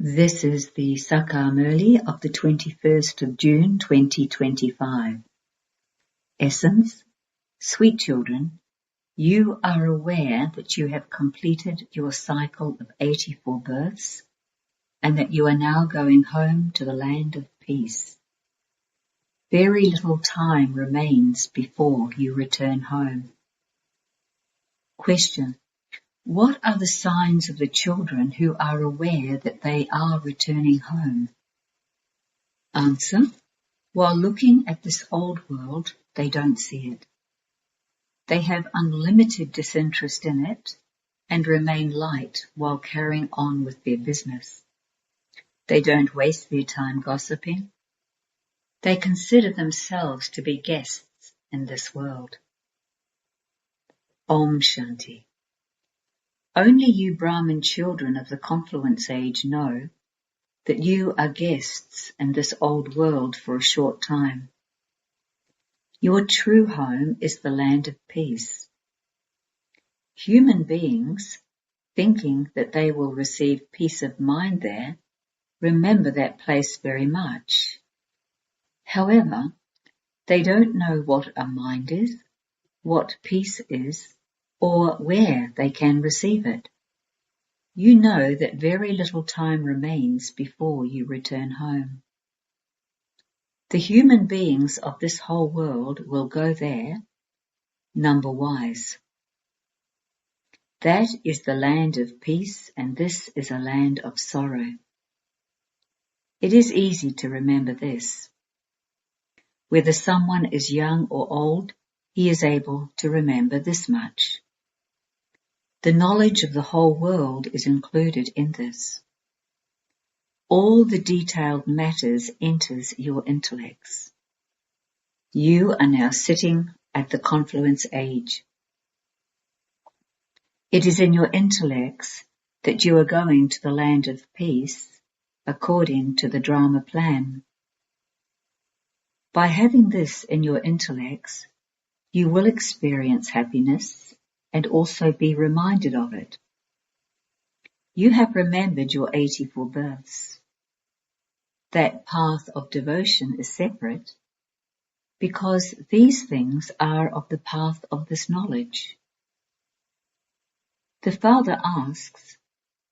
This is the English Murli of the 21st of June 2025. Essence: Sweet children, you are aware that you have completed your cycle of 84 births and that you are now going home to the land of peace. Very little time remains before you return home. Question: what are the signs of the children who are aware that they are returning home? Answer: while looking at this old world, they don't see it. They have unlimited disinterest in it and remain light while carrying on with their business. They don't waste their time gossiping. They consider themselves to be guests in this world. Om Shanti. Only you Brahmin children of the confluence age know that you are guests in this old world for a short time. Your true home is the land of peace. Human beings, thinking that they will receive peace of mind there, remember that place very much. However, they don't know what a mind is, what peace is, or where they can receive it. You know that very little time remains before you return home. The human beings of this whole world will go there, number-wise. That is the land of peace, and this is a land of sorrow. It is easy to remember this. Whether someone is young or old, he is able to remember this much. The knowledge of the whole world is included in this. All the detailed matters enters your intellects. You are now sitting at the confluence age. It is in your intellects that you are going to the land of peace according to the drama plan. By having this in your intellects, you will experience happiness and also be reminded of it. You have remembered your 84 births. That path of devotion is separate because these things are of the path of this knowledge. The Father asks,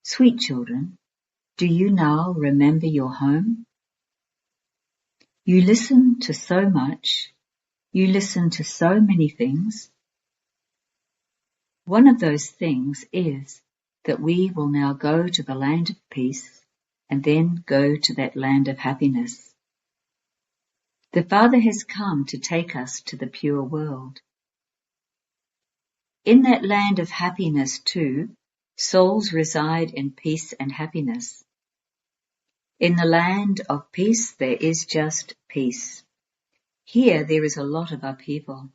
sweet children, do you now remember your home? You listen to so much, you listen to so many things. One of those things is that we will now go to the land of peace and then go to that land of happiness. The Father has come to take us to the pure world. In that land of happiness too, souls reside in peace and happiness. In the land of peace there is just peace. Here there is a lot of upheaval.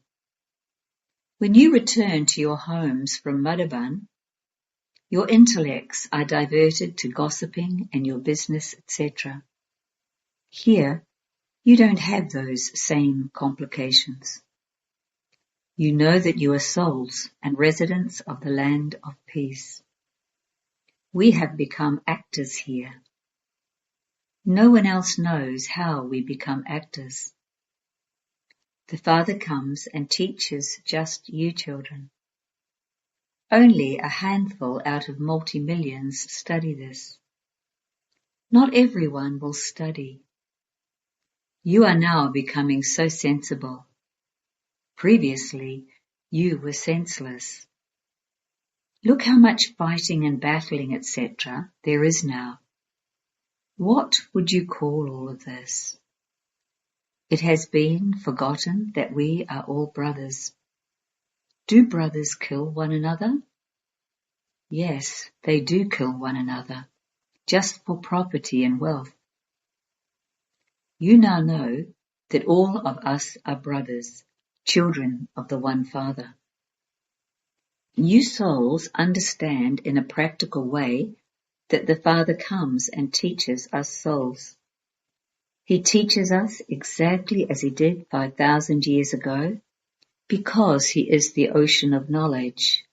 When you return to your homes from Madhavan, your intellects are diverted to gossiping and your business, etc. Here, you don't have those same complications. You know that you are souls and residents of the land of peace. We have become actors here. No one else knows how we become actors. The Father comes and teaches just you children. Only a handful out of multi-millions study this. Not everyone will study. You are now becoming so sensible. Previously, you were senseless. Look how much fighting and battling, etc. there is now. What would you call all of this? It has been forgotten that we are all brothers. Do brothers kill one another? Yes, they do kill one another, just for property and wealth. You now know that all of us are brothers, children of the one Father. You souls understand in a practical way that the Father comes and teaches us souls. He teaches us exactly as he did 5,000 years ago, because he is the ocean of knowledge.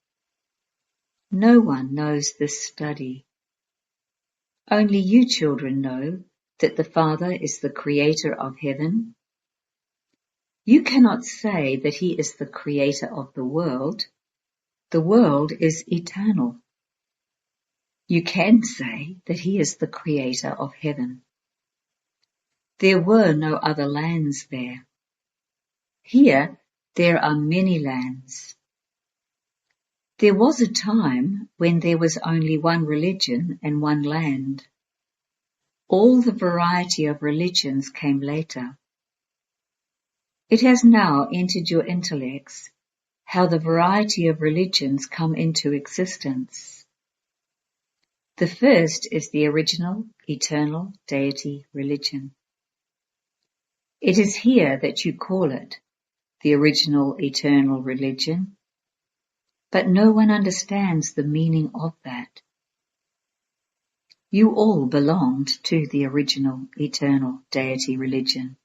No one knows this study. Only you children know that the Father is the creator of heaven. You cannot say that he is the creator of the world. The world is eternal. You can say that he is the creator of heaven. There were no other lands there. Here there are many lands. There was a time when there was only one religion and one land. All the variety of religions came later. It has now entered your intellects how the variety of religions come into existence. The first is the original, eternal deity religion. It is here that you call it the original, eternal religion, but no one understands the meaning of that. You all belonged to the original, eternal deity religion,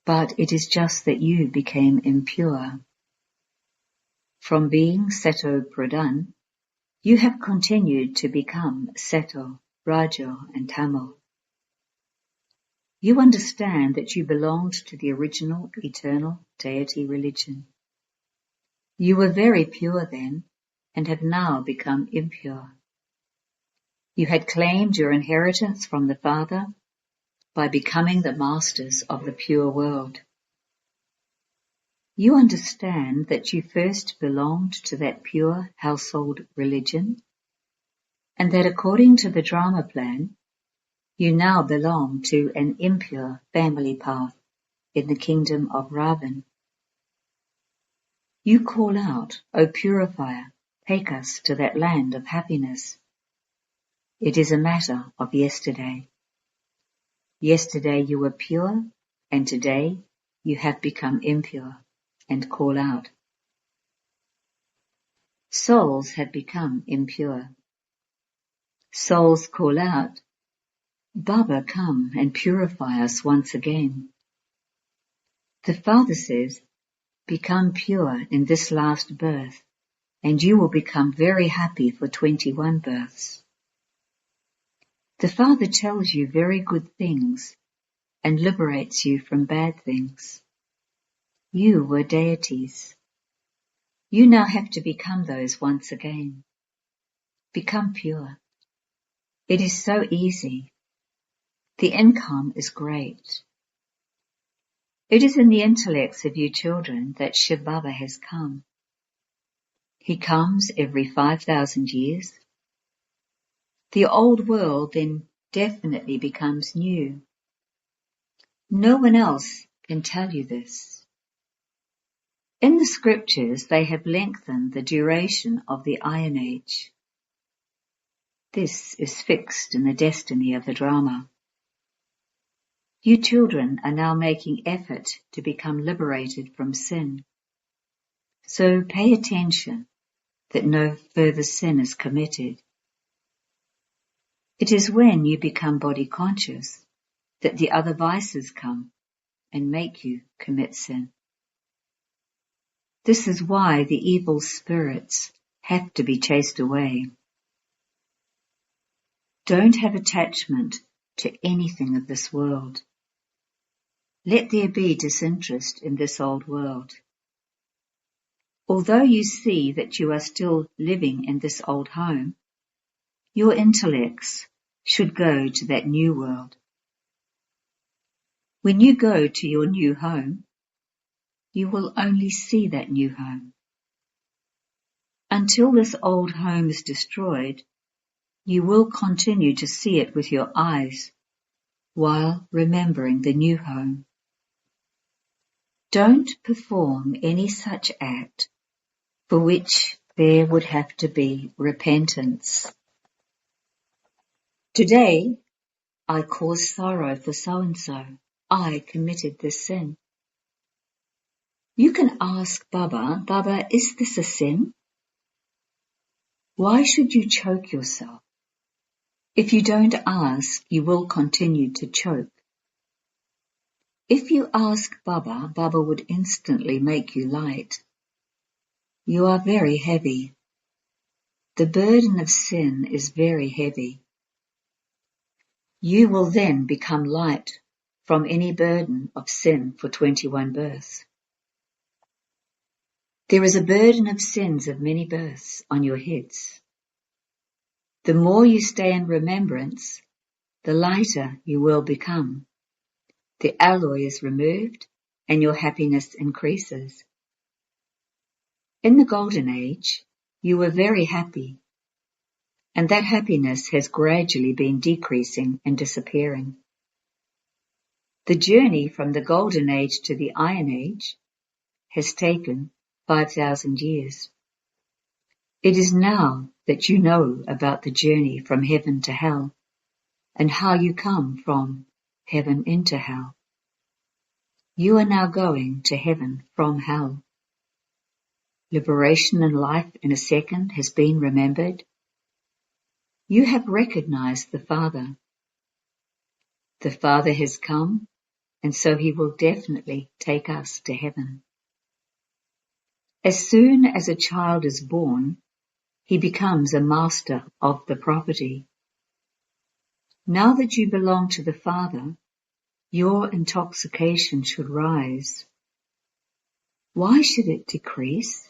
but it is just that you became impure. From being Seto Pradhan, you have continued to become Seto, Rajo and Tamil. You understand that you belonged to the original, eternal deity religion. You were very pure then, and have now become impure. You had claimed your inheritance from the Father by becoming the masters of the pure world. You understand that you first belonged to that pure household religion, and that according to the drama plan, you now belong to an impure family path in the kingdom of Ravan. You call out, O purifier, take us to that land of happiness. It is a matter of yesterday. Yesterday you were pure, and today you have become impure, and call out. Souls have become impure. Souls call out, Baba, come and purify us once again. The Father says, become pure in this last birth, and you will become very happy for 21 births. The Father tells you very good things and liberates you from bad things. You were deities. You now have to become those once again. Become pure. It is so easy. The income is great. It is in the intellects of you children that Shiv Baba has come. He comes every 5,000 years. The old world then definitely becomes new. No one else can tell you this. In the scriptures, they have lengthened the duration of the Iron Age. This is fixed in the destiny of the drama. You children are now making effort to become liberated from sin. So pay attention that no further sin is committed. It is when you become body conscious that the other vices come and make you commit sin. This is why the evil spirits have to be chased away. Don't have attachment to anything of this world. Let there be disinterest in this old world. Although you see that you are still living in this old home, your intellects should go to that new world. When you go to your new home, you will only see that new home. Until this old home is destroyed, you will continue to see it with your eyes while remembering the new home. Don't perform any such act for which there would have to be repentance. Today, I caused sorrow for so-and-so. I committed this sin. You can ask Baba, Baba, is this a sin? Why should you choke yourself? If you don't ask, you will continue to choke. If you ask Baba, Baba would instantly make you light. You are very heavy. The burden of sin is very heavy. You will then become light from any burden of sin for 21 births. There is a burden of sins of many births on your heads. The more you stay in remembrance, the lighter you will become. The alloy is removed and your happiness increases. In the Golden Age, you were very happy, and that happiness has gradually been decreasing and disappearing. The journey from the Golden Age to the Iron Age has taken 5,000 years. It is now that you know about the journey from heaven to hell and how you come from heaven into hell. You are now going to heaven from hell. Liberation and life in a second has been remembered. You have recognized the Father. The Father has come, and so he will definitely take us to heaven. As soon as a child is born, he becomes a master of the property. Now that you belong to the Father, your intoxication should rise. Why should it decrease?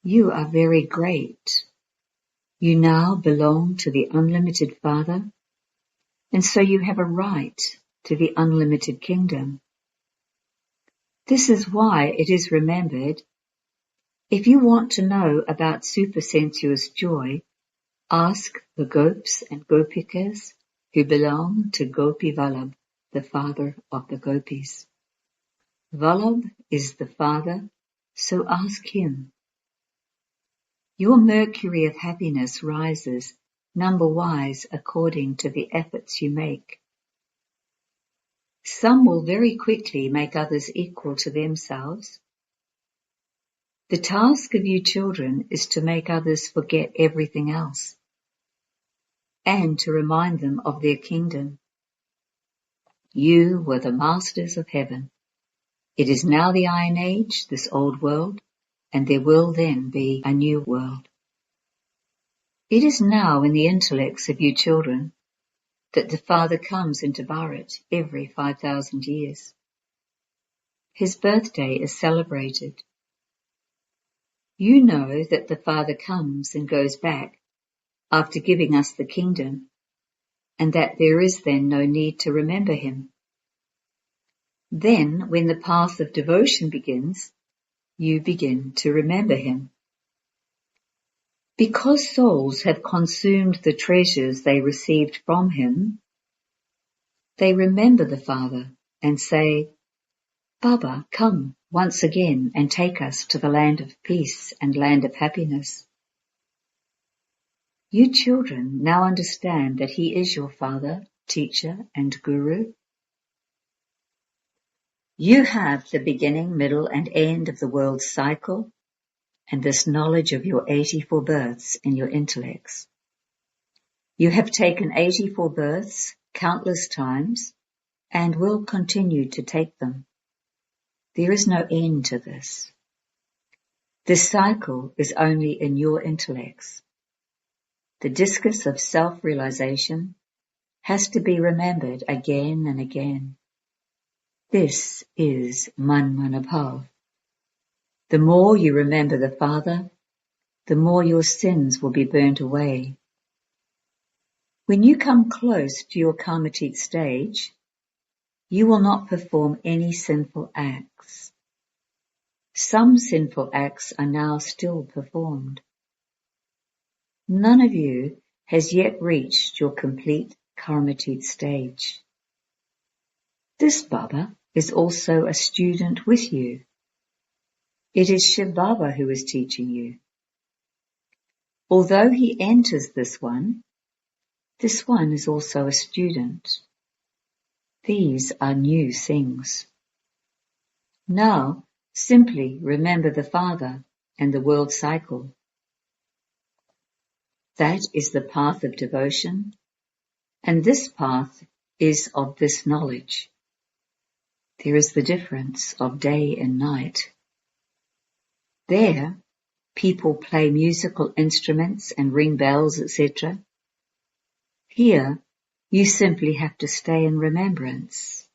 You are very great. You now belong to the unlimited Father, and so you have a right to the unlimited kingdom. This is why it is remembered, if you want to know about supersensuous joy, ask the Gopis and Gopikas who belong to Gopi Vallabh, the father of the Gopis. Vallabh is the father, so ask him. Your mercury of happiness rises number-wise according to the efforts you make. Some will very quickly make others equal to themselves. The task of you children is to make others forget everything else and to remind them of their kingdom. You were the masters of heaven. It is now the Iron Age, this old world, and there will then be a new world. It is now in the intellects of you children that the Father comes into Bharat every 5,000 years. His birthday is celebrated. You know that the Father comes and goes back after giving us the kingdom, and that there is then no need to remember him. Then, when the path of devotion begins, you begin to remember him. Because souls have consumed the treasures they received from him, they remember the Father and say, Baba, come once again and take us to the land of peace and land of happiness. You children now understand that he is your Father, teacher, and Guru. You have the beginning, middle, and end of the world's cycle, and this knowledge of your 84 births in your intellects. You have taken 84 births countless times, and will continue to take them. There is no end to this. This cycle is only in your intellects. The discus of self-realization has to be remembered again and again. This is Manmanabhav. The more you remember the Father, the more your sins will be burnt away. When you come close to your karmatic stage, you will not perform any sinful acts. Some sinful acts are now still performed. None of you has yet reached your complete karmatic stage. This Baba is also a student with you. It is Shiv Baba who is teaching you. Although he enters this one is also a student. These are new things. Now, simply remember the Father and the world cycle. That is the path of devotion, and this path is of this knowledge. There is the difference of day and night. There, people play musical instruments and ring bells, etc. Here, You simply have to stay in remembrance.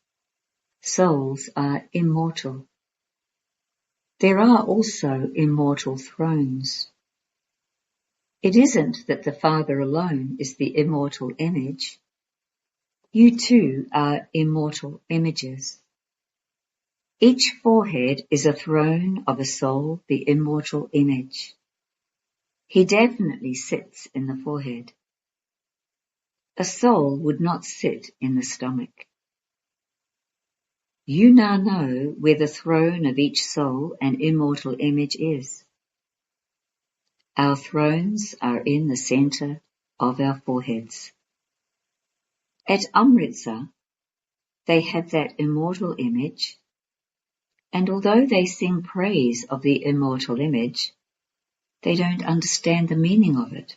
Souls are immortal. There are also immortal thrones. It isn't that the Father alone is the immortal image. You too are immortal images. Each forehead is a throne of a soul, the immortal image. He definitely sits in the forehead. A soul would not sit in the stomach. You now know where the throne of each soul and immortal image is. Our thrones are in the center of our foreheads. At Amritsar, they have that immortal image, and although they sing praise of the immortal image, they don't understand the meaning of it.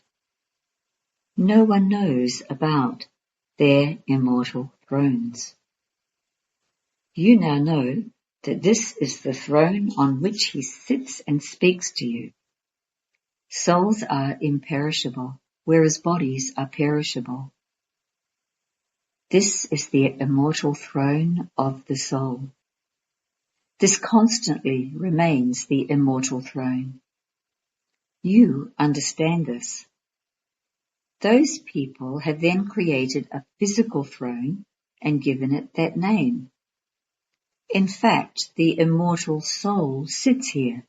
No one knows about their immortal thrones. You now know that this is the throne on which he sits and speaks to you. Souls are imperishable, whereas bodies are perishable. This is the immortal throne of the soul. This constantly remains the immortal throne. You understand this. Those people have then created a physical throne and given it that name. In fact, the immortal soul sits here.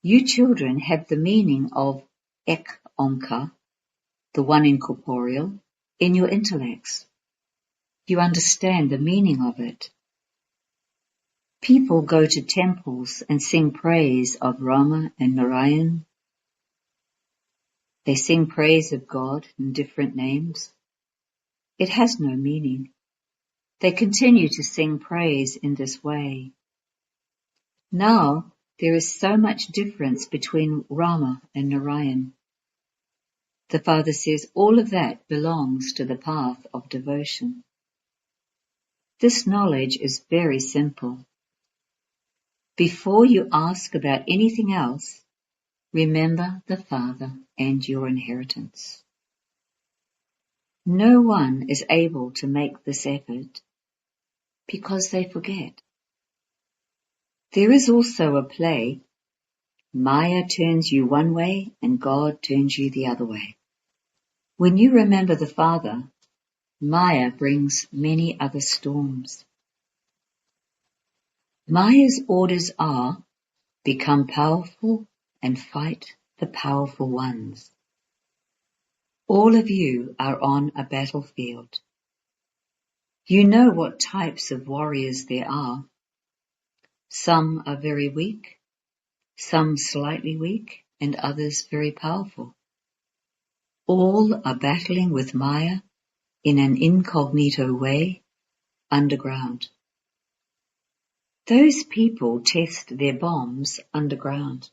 You children have the meaning of Ek Onkar, the one incorporeal, in your intellects. You understand the meaning of it. People go to temples and sing praise of Rama and Narayan. They sing praise of God in different names. It has no meaning. They continue to sing praise in this way. Now there is so much difference between Rama and Narayan. The Father says all of that belongs to the path of devotion. This knowledge is very simple. Before you ask about anything else, remember the Father and your inheritance. No one is able to make this effort because they forget. There is also a play. Maya turns you one way and God turns you the other way. When you remember the Father, Maya brings many other storms. Maya's orders are, become powerful and fight the powerful ones. All of you are on a battlefield. You know what types of warriors there are. Some are very weak, some slightly weak, and others very powerful. All are battling with Maya in an incognito way, underground. Those people test their bombs underground.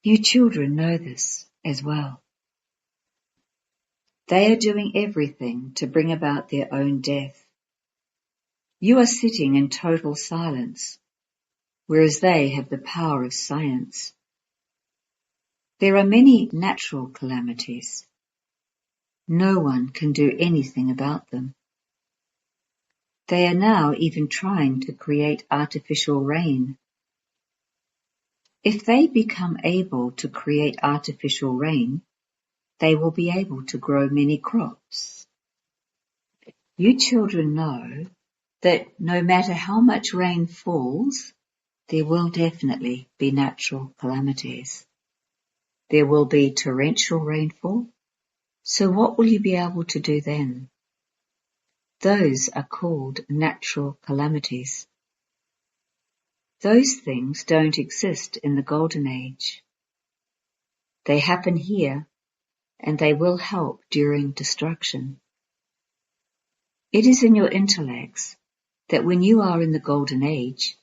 You children know this as well. They are doing everything to bring about their own death. You are sitting in total silence, whereas they have the power of science. There are many natural calamities. No one can do anything about them. They are now even trying to create artificial rain. If they become able to create artificial rain, they will be able to grow many crops. You children know that no matter how much rain falls, there will definitely be natural calamities. There will be torrential rainfall. So what will you be able to do then? Those are called natural calamities. Those things don't exist in the Golden Age. They happen here, and they will help during destruction. It is in your intellects that when you are in the Golden Age,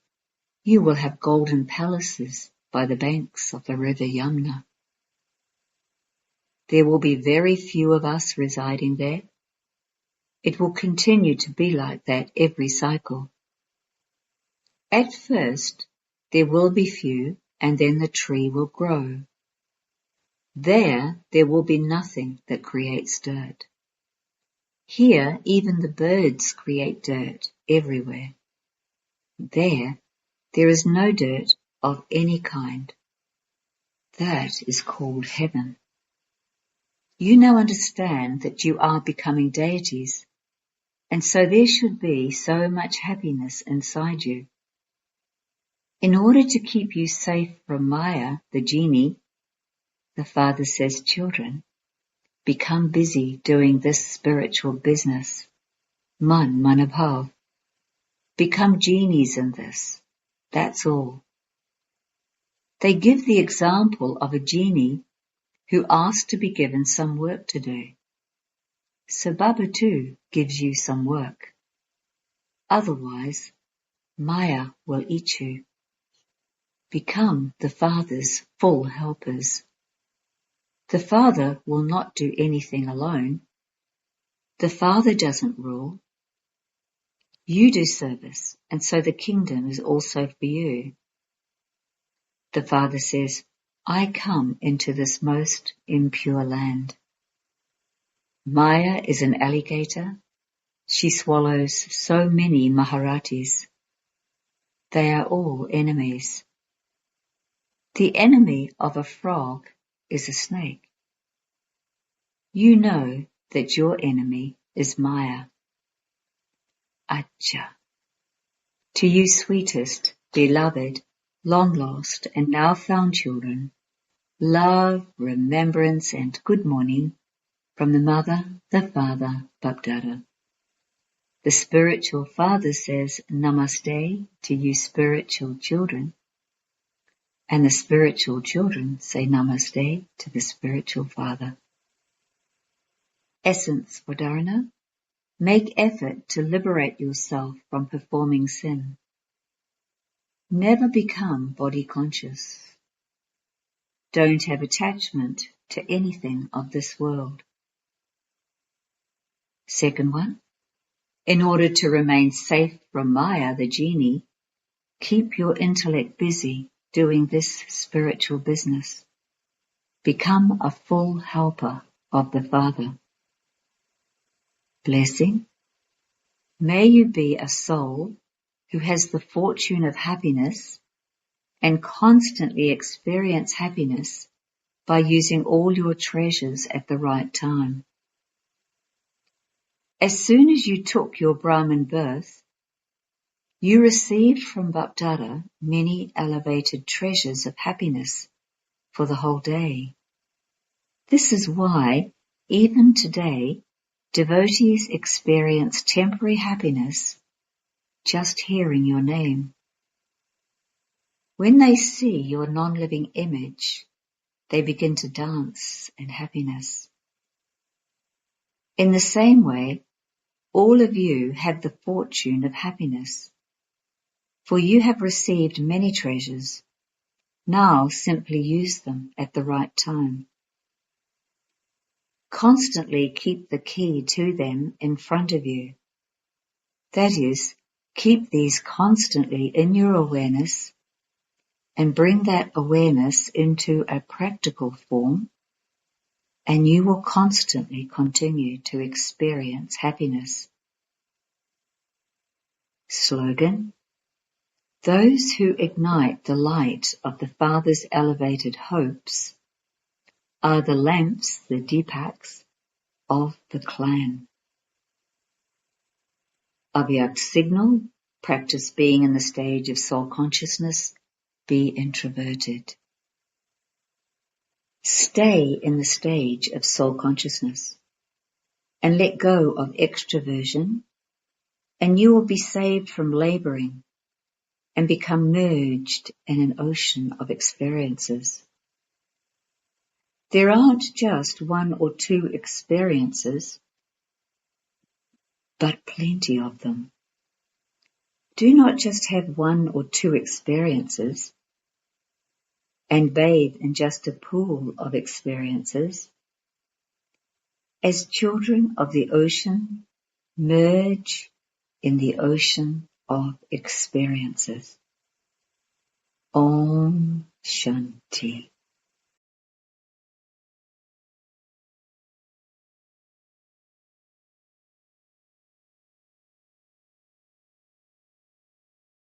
you will have golden palaces by the banks of the river Yamuna. There will be very few of us residing there. It will continue to be like that every cycle. At first, there will be few, and then the tree will grow. There will be nothing that creates dirt. Here, even the birds create dirt everywhere. There is no dirt of any kind. That is called heaven. You now understand that you are becoming deities, and so there should be so much happiness inside you. In order to keep you safe from Maya, the genie, the Father says, children, become busy doing this spiritual business. Manabhav. Become genies in this. That's all. They give the example of a genie who asks to be given some work to do. So Baba too gives you some work. Otherwise, Maya will eat you. Become the Father's full helpers. The Father will not do anything alone. The Father doesn't rule. You do service, and so the kingdom is also for you. The Father says, I come into this most impure land. Maya is an alligator. She swallows so many Maharatis. They are all enemies. The enemy of a frog is a snake. You know that your enemy is Maya. Acha. To you, sweetest, beloved, long lost and now found children, love, remembrance and good morning from the Mother, the Father, Bapdada. The spiritual Father says Namaste to you spiritual children, and the spiritual children say Namaste to the spiritual Father. Essence for Dharana. Make effort to liberate yourself from performing sin. Never become body conscious. Don't have attachment to anything of this world. Second one, in order to remain safe from Maya, the genie, keep your intellect busy doing this spiritual business. Become a full helper of the Father. Blessing. May you be a soul who has the fortune of happiness and constantly experience happiness by using all your treasures at the right time. As soon as you took your Brahmin birth, you received from Bapdada many elevated treasures of happiness for the whole day. This is why, even today, devotees experience temporary happiness just hearing your name. When they see your non-living image, they begin to dance in happiness. In the same way, all of you have the fortune of happiness, for you have received many treasures. Now simply use them at the right time. Constantly keep the key to them in front of you. That is, keep these constantly in your awareness and bring that awareness into a practical form, and you will constantly continue to experience happiness. Slogan. Those who ignite the light of the Father's elevated hopes are the lamps, the deepaks, of the clan. Avyak signal, practice being in the stage of soul consciousness, be introverted. Stay in the stage of soul consciousness and let go of extroversion, and you will be saved from laboring and become merged in an ocean of experiences. There aren't just one or two experiences, but plenty of them. Do not just have one or two experiences and bathe in just a pool of experiences. As children of the ocean, merge in the ocean of experiences. Om Shanti.